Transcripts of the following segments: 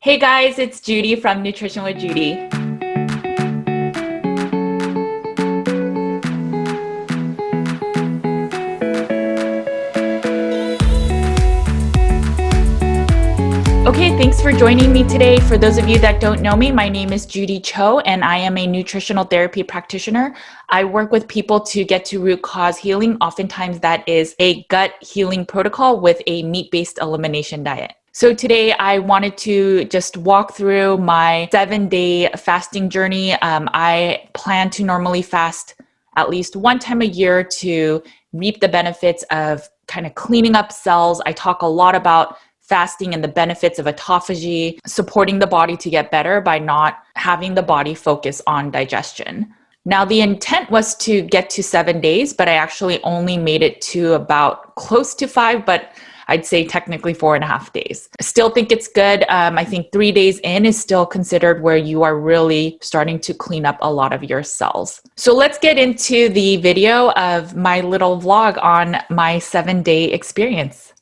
Hey guys, it's Judy from Nutrition with Judy. Okay, thanks for joining me today. For those of you that don't know me, my name is Judy Cho and I am a nutritional therapy practitioner. I work with people to get to root cause healing. Oftentimes that is a gut healing protocol with a meat-based elimination diet. So today I wanted to just walk through my 7-day fasting journey. I plan to normally fast at least one time a year to reap the benefits of kind of cleaning up cells. I talk a lot about fasting and the benefits of autophagy, supporting the body to get better by not having the body focus on digestion. Now, the intent was to get to 7 days, but I actually only made it to about close to 5, but I'd say technically 4.5 days. I still think it's good. I think 3 days in is still considered where you are really starting to clean up a lot of your cells. So let's get into the video of my little vlog on my 7-day experience.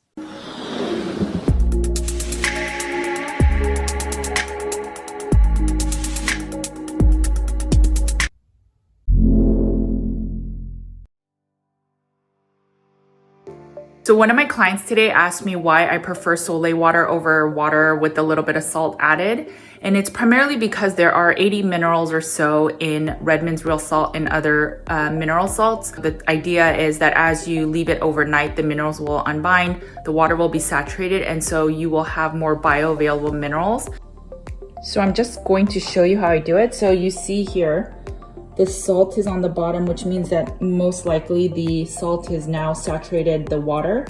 So one of my clients today asked me why I prefer Soleil water over water with a little bit of salt added. And it's primarily because there are 80 minerals or so in Redmond's real salt and other mineral salts. The idea is that as you leave it overnight, the minerals will unbind, the water will be saturated, and so you will have more bioavailable minerals. So I'm just going to show you how I do it. So you see here, the salt is on the bottom, which means that most likely the salt has now saturated the water.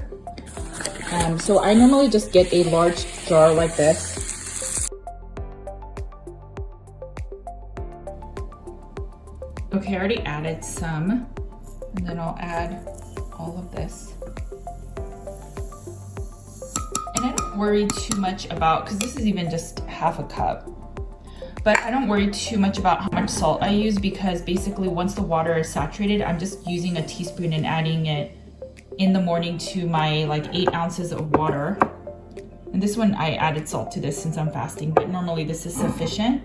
So I normally just get a large jar like this. Okay, I already added some, and then I'll add all of this. And I don't worry too much about, because this is even just half a cup. But I don't worry too much about how much salt I use because basically once the water is saturated, I'm just using a teaspoon and adding it in the morning to my 8 ounces of water. And this one I added salt to this since I'm fasting, but normally this is sufficient.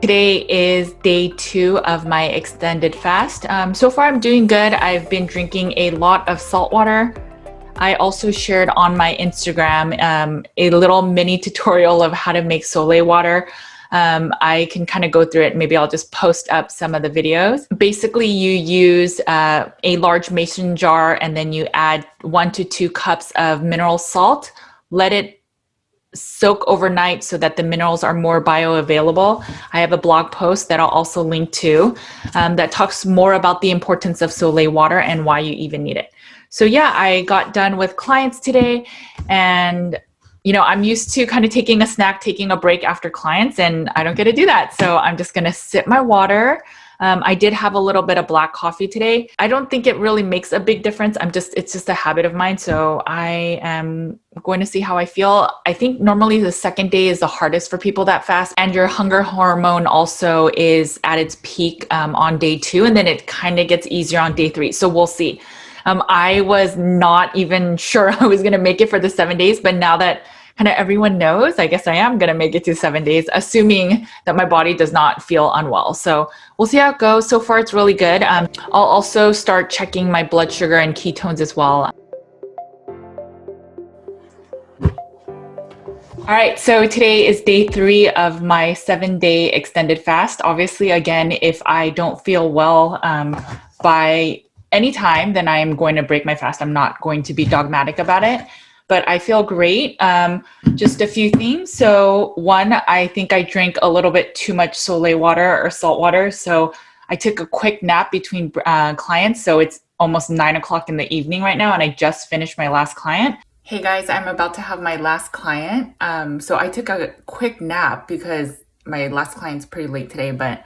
Today is day 2 of my extended fast. So far I'm doing good. I've been drinking a lot of salt water. I also shared on my Instagram a little mini tutorial of how to make Soleil water. I can kind of go through it. Maybe I'll just post up some of the videos. Basically, you use a large mason jar and then you add 1 to 2 cups of mineral salt. Let it soak overnight so that the minerals are more bioavailable. I have a blog post that I'll also link to that talks more about the importance of Soleil water and why you even need it. So yeah, I got done with clients today, and I'm used to kind of taking a snack, taking a break after clients, and I don't get to do that. So I'm just gonna sip my water. I did have a little bit of black coffee today. I don't think it really makes a big difference. It's just a habit of mine. So I am going to see how I feel. I think normally the 2nd day is the hardest for people that fast, and your hunger hormone also is at its peak on day 2, and then it kind of gets easier on day 3. So we'll see. I was not even sure I was going to make it for the 7 days, but now that kind of everyone knows, I guess I am going to make it to 7 days, assuming that my body does not feel unwell. So we'll see how it goes. So far, it's really good. I'll also start checking my blood sugar and ketones as well. All right, so today is day 3 of my 7-day extended fast. Obviously, again, if I don't feel well by any time, then I am going to break my fast. I'm not going to be dogmatic about it, but I feel great. Just a few things. So one, I think I drank a little bit too much Soleil water or salt water. So I took a quick nap between clients. So it's almost 9 o'clock in the evening right now, and I just finished my last client. Hey guys, I'm about to have my last client. So I took a quick nap because my last client's pretty late today, but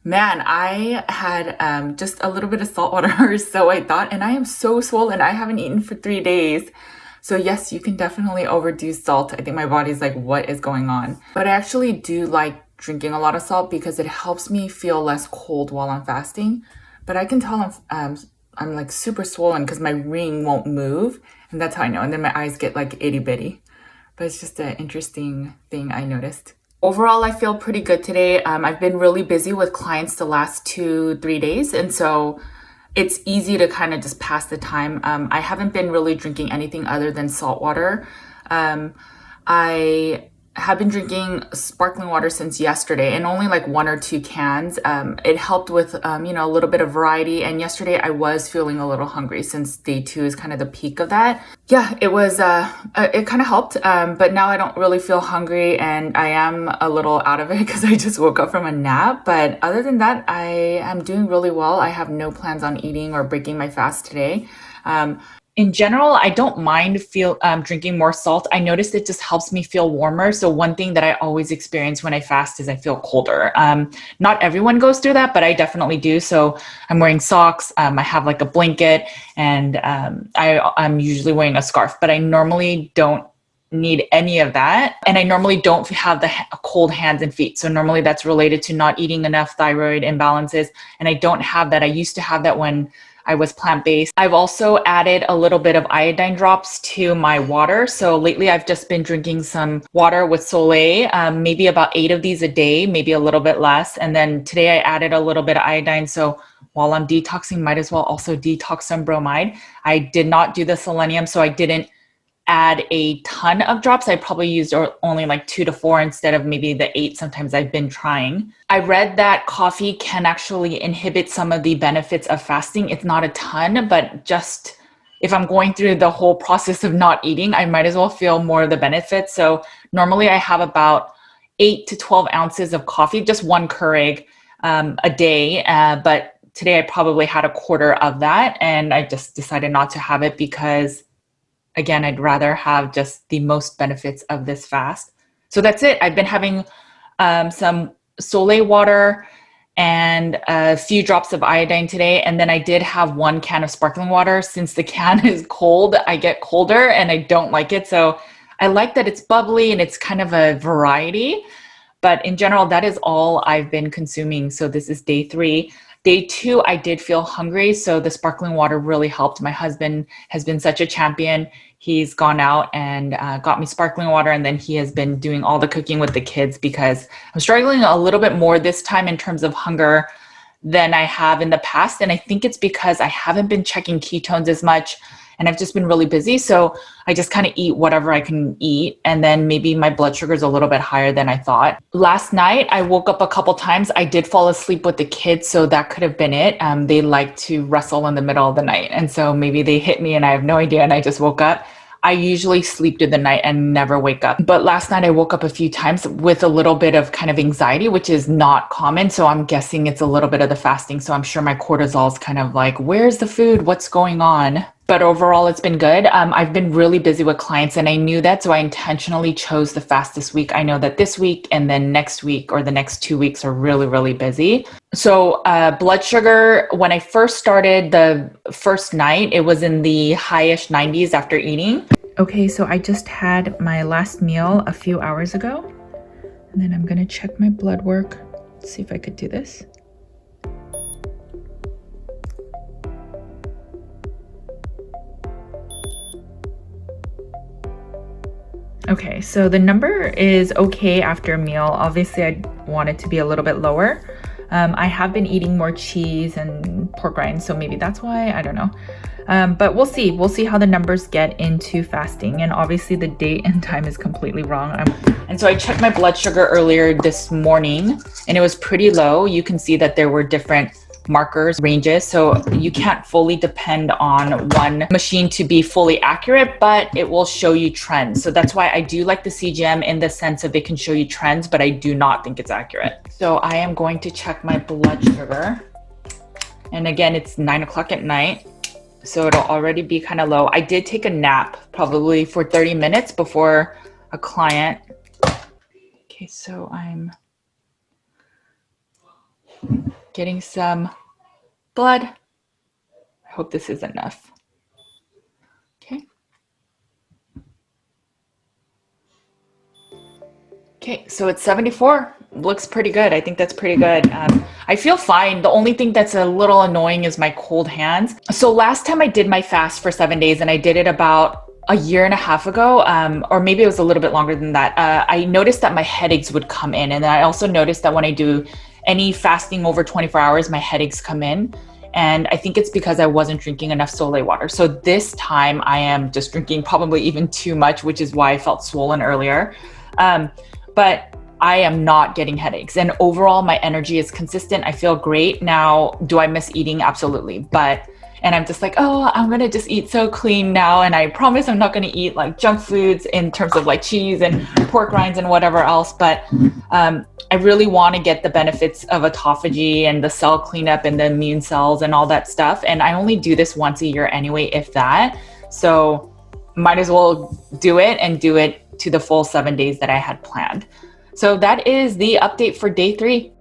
man, I had just a little bit of salt water or so I thought, and I am so swollen. I haven't eaten for 3 days. So yes, you can definitely overdo salt. I think my body's like, what is going on? But I actually do like drinking a lot of salt because it helps me feel less cold while I'm fasting. But I can tell I'm like super swollen because my ring won't move. And that's how I know. And then my eyes get like itty bitty. But it's just an interesting thing I noticed. Overall, I feel pretty good today. I've been really busy with clients the last 2, 3 days. And so it's easy to kind of just pass the time. I haven't been really drinking anything other than salt water. I have been drinking sparkling water since yesterday and only like 1 or 2 cans. It helped with, a little bit of variety. And yesterday I was feeling a little hungry since day 2 is kind of the peak of that. Yeah, it was, it kind of helped. But now I don't really feel hungry and I am a little out of it because I just woke up from a nap. But other than that, I am doing really well. I have no plans on eating or breaking my fast today. In general, I don't mind drinking more salt. I noticed it just helps me feel warmer. So one thing that I always experience when I fast is I feel colder. Not everyone goes through that, but I definitely do. So I'm wearing socks. I have like a blanket, and I'm usually wearing a scarf. But I normally don't need any of that, and I normally don't have the cold hands and feet. So normally that's related to not eating enough, thyroid imbalances, and I don't have that. I used to have that when I was plant-based. I've also added a little bit of iodine drops to my water. So lately I've just been drinking some water with Soleil, maybe about 8 of these a day, maybe a little bit less. And then today I added a little bit of iodine. So while I'm detoxing, might as well also detox some bromide. I did not do the selenium, so I didn't add a ton of drops. I probably used only like 2 to 4 instead of maybe the 8 sometimes I've been trying. I read that coffee can actually inhibit some of the benefits of fasting. It's not a ton, but just if I'm going through the whole process of not eating, I might as well feel more of the benefits. So normally I have about 8 to 12 ounces of coffee, just one Keurig a day. But today I probably had a quarter of that, and I just decided not to have it because again, I'd rather have just the most benefits of this fast. So that's it. I've been having some Soleil water and a few drops of iodine today. And then I did have 1 can of sparkling water. Since the can is cold, I get colder and I don't like it. So I like that it's bubbly and it's kind of a variety. But in general, that is all I've been consuming. So this is day 3. Day 2, I did feel hungry, so the sparkling water really helped. My husband has been such a champion. He's gone out and got me sparkling water, and then he has been doing all the cooking with the kids because I'm struggling a little bit more this time in terms of hunger than I have in the past. And I think it's because I haven't been checking ketones as much and I've just been really busy. So I just kind of eat whatever I can eat. And then maybe my blood sugar is a little bit higher than I thought. Last night, I woke up a couple times. I did fall asleep with the kids, so that could have been it. They like to wrestle in the middle of the night. And so maybe they hit me and I have no idea and I just woke up. I usually sleep through the night and never wake up. But last night I woke up a few times with a little bit of kind of anxiety, which is not common. So I'm guessing it's a little bit of the fasting. So I'm sure my cortisol is kind of like, where's the food? What's going on? But overall, it's been good. I've been really busy with clients and I knew that. So I intentionally chose the fastest week. I know that this week and then next week or the next 2 weeks are really, really busy. So blood sugar, when I first started the first night, it was in the highish 90s after eating. Okay, so I just had my last meal a few hours ago. And then I'm gonna check my blood work. Let's see if I could do this. Okay, so the number is okay after a meal. Obviously, I want it to be a little bit lower. I have been eating more cheese and pork rinds, so maybe that's why, I don't know. But we'll see. We'll see how the numbers get into fasting. And obviously the date and time is completely wrong. And so I checked my blood sugar earlier this morning and it was pretty low. You can see that there were different markers, ranges. So you can't fully depend on one machine to be fully accurate, but it will show you trends. So that's why I do like the CGM in the sense of it can show you trends, but I do not think it's accurate. So I am going to check my blood sugar. And again, it's 9 o'clock at night. So it'll already be kind of low. I did take a nap probably for 30 minutes before a client. Okay, so I'm getting some blood. I hope this is enough. Okay. Okay, so it's 74. Looks pretty good. I think that's pretty good. I feel fine. The only thing that's a little annoying is my cold hands. So last time I did my fast for 7 days, and I did it about a year and a half ago, or maybe it was a little bit longer than that, I noticed that my headaches would come in. And then I also noticed that when I do any fasting over 24 hours, my headaches come in. And I think it's because I wasn't drinking enough sole water. So this time I am just drinking probably even too much, which is why I felt swollen earlier. But I am not getting headaches. And overall, my energy is consistent. I feel great. Now, do I miss eating? Absolutely. And I'm just like, oh, I'm going to just eat so clean now. And I promise I'm not going to eat like junk foods in terms of like cheese and pork rinds and whatever else. But I really want to get the benefits of autophagy and the cell cleanup and the immune cells and all that stuff. And I only do this once a year anyway, if that. So might as well do it and do it to the full 7 days that I had planned. So that is the update for day 3.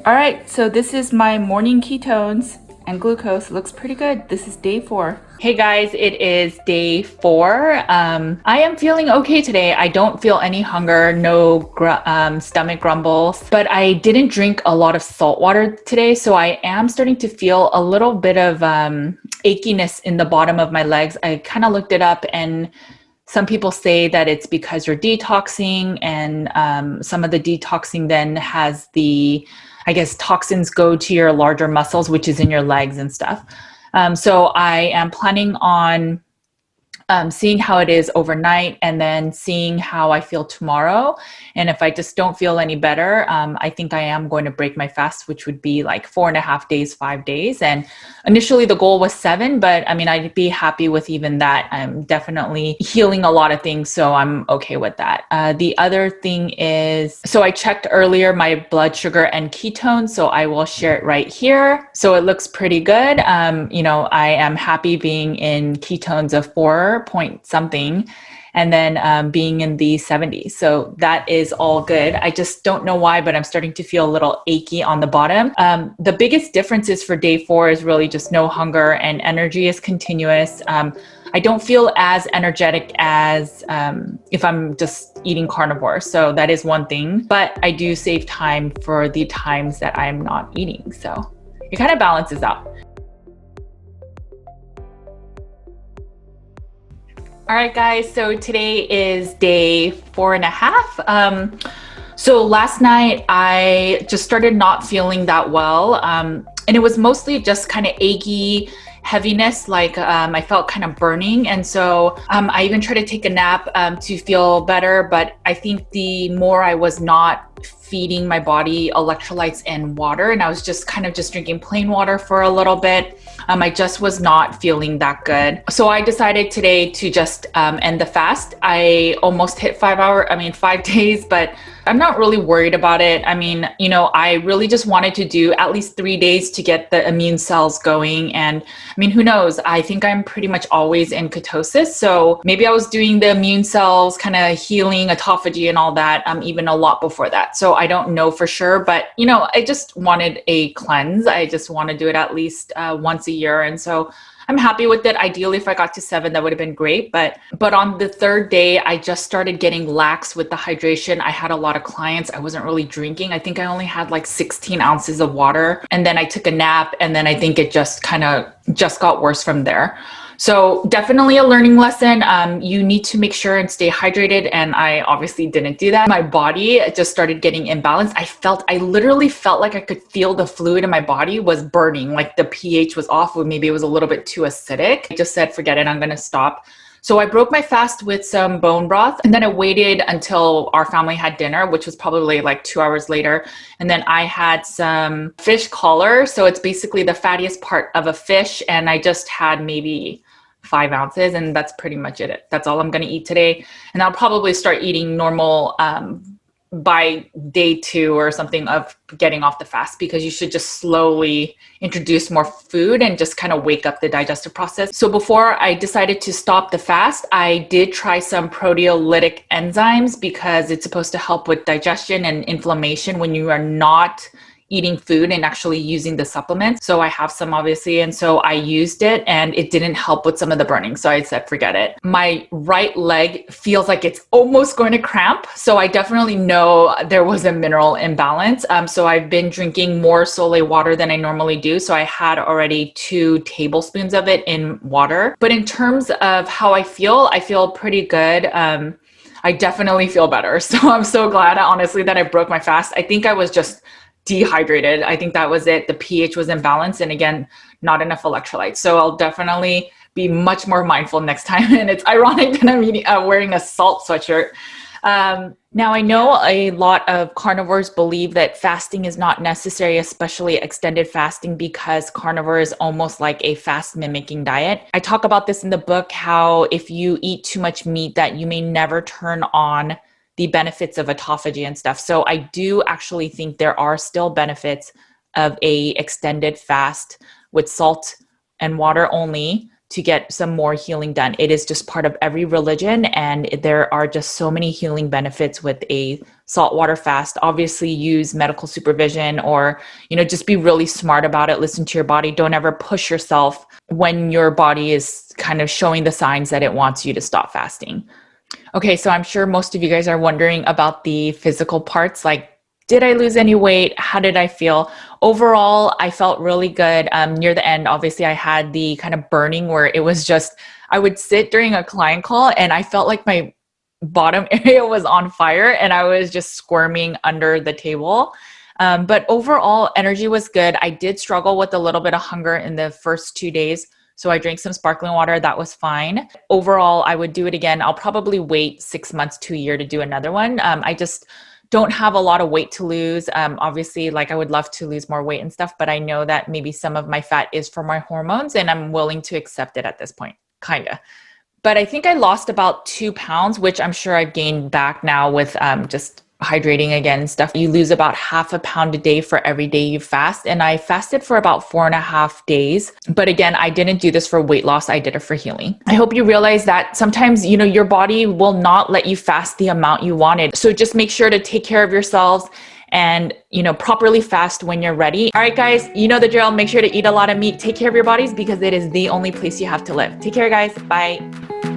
All right, so this is my morning ketones and glucose. Looks pretty good. This is day 4. Hey guys, it is day 4. I am feeling okay today. I don't feel any hunger, no stomach grumbles, but I didn't drink a lot of salt water today. So I am starting to feel a little bit of achiness in the bottom of my legs. I kind of looked it up, and some people say that it's because you're detoxing, and some of the detoxing then has the, I guess, toxins go to your larger muscles, which is in your legs and stuff. So I am planning on seeing how it is overnight and then seeing how I feel tomorrow. And if I just don't feel any better, I think I am going to break my fast, which would be like 4.5 days, 5 days. And initially the goal was 7, but I mean, I'd be happy with even that. I'm definitely healing a lot of things, so I'm okay with that. The other thing is, so I checked earlier my blood sugar and ketones, so I will share it right here. So it looks pretty good. I am happy being in ketones of 4 point something, and then being in the 70s. So that is all good. I just don't know why, but I'm starting to feel a little achy on the bottom. The biggest differences for day 4 is really just no hunger, and energy is continuous. I don't feel as energetic as if I'm just eating carnivore. So that is one thing, but I do save time for the times that I'm not eating. So it kind of balances out. All right, guys, so today is day 4.5. So last night I just started not feeling that well. And it was mostly just kind of achy, heaviness, like I felt kind of burning. And so I even tried to take a nap to feel better. But I think the more I was not feeding my body electrolytes and water, and I was just kind of just drinking plain water for a little bit, I just was not feeling that good. So I decided today to just end the fast. I almost hit 5 days, but I'm not really worried about it. I mean, I really just wanted to do at least 3 days to get the immune cells going. And I mean, who knows? I think I'm pretty much always in ketosis. So maybe I was doing the immune cells, kind of healing, autophagy and all that, even a lot before that. So I don't know for sure, but I just wanted a cleanse. I just want to do it at least once a year. And so I'm happy with it. Ideally, if I got to 7, that would have been great. But on the 3rd day, I just started getting lax with the hydration. I had a lot of clients. I wasn't really drinking. I think I only had like 16 ounces of water. And then I took a nap. And then I think it just got worse from there. So definitely a learning lesson. You need to make sure and stay hydrated. And I obviously didn't do that. My body just started getting imbalanced. I literally felt like I could feel the fluid in my body was burning, like the pH was off, or maybe it was a little bit too acidic. I just said, forget it, I'm going to stop. So I broke my fast with some bone broth, and then I waited until our family had dinner, which was probably like 2 hours later. And then I had some fish collar. So it's basically the fattiest part of a fish. And I just had maybe 5 ounces, and that's pretty much it. That's all I'm going to eat today. And I'll probably start eating normal by day 2 or something of getting off the fast, because you should just slowly introduce more food and just kind of wake up the digestive process. So before I decided to stop the fast, I did try some proteolytic enzymes, because it's supposed to help with digestion and inflammation when you are not eating food and actually using the supplements. So I have some obviously. And so I used it and it didn't help with some of the burning. So I said, forget it. My right leg feels like it's almost going to cramp. So I definitely know there was a mineral imbalance. So I've been drinking more Sole water than I normally do. So I had already 2 tablespoons of it in water. But in terms of how I feel pretty good. I definitely feel better. So I'm so glad, honestly, that I broke my fast. I think I was just dehydrated. I think that was it. The pH was imbalanced, and again, not enough electrolytes. So I'll definitely be much more mindful next time. And it's ironic that I'm wearing a salt sweatshirt. Now, I know a lot of carnivores believe that fasting is not necessary, especially extended fasting, because carnivore is almost like a fast mimicking diet. I talk about this in the book, how if you eat too much meat, that you may never turn on the benefits of autophagy and stuff. So I do actually think there are still benefits of a extended fast with salt and water only to get some more healing done. It is just part of every religion, and there are just so many healing benefits with a saltwater fast. Obviously, use medical supervision, or just be really smart about it. Listen to your body. Don't ever push yourself when your body is kind of showing the signs that it wants you to stop fasting. Okay, so I'm sure most of you guys are wondering about the physical parts, like, did I lose any weight? How did I feel? Overall, I felt really good. Near the end, obviously, I had the kind of burning where it was just, I would sit during a client call and I felt like my bottom area was on fire and I was just squirming under the table. But overall, energy was good. I did struggle with a little bit of hunger in the first 2 days. So I drank some sparkling water. That was fine. Overall, I would do it again. I'll probably wait 6 months to a year to do another one. I just don't have a lot of weight to lose. Obviously, like, I would love to lose more weight and stuff, but I know that maybe some of my fat is from my hormones, and I'm willing to accept it at this point, kind of. But I think I lost about 2 pounds, which I'm sure I've gained back now with just hydrating again and stuff. You lose about half a pound a day for every day you fast. And I fasted for about 4.5 days. But again, I didn't do this for weight loss. I did it for healing. I hope you realize that sometimes, your body will not let you fast the amount you wanted. So just make sure to take care of yourselves and, properly fast when you're ready. All right, guys, you know the drill. Make sure to eat a lot of meat. Take care of your bodies, because it is the only place you have to live. Take care, guys. Bye.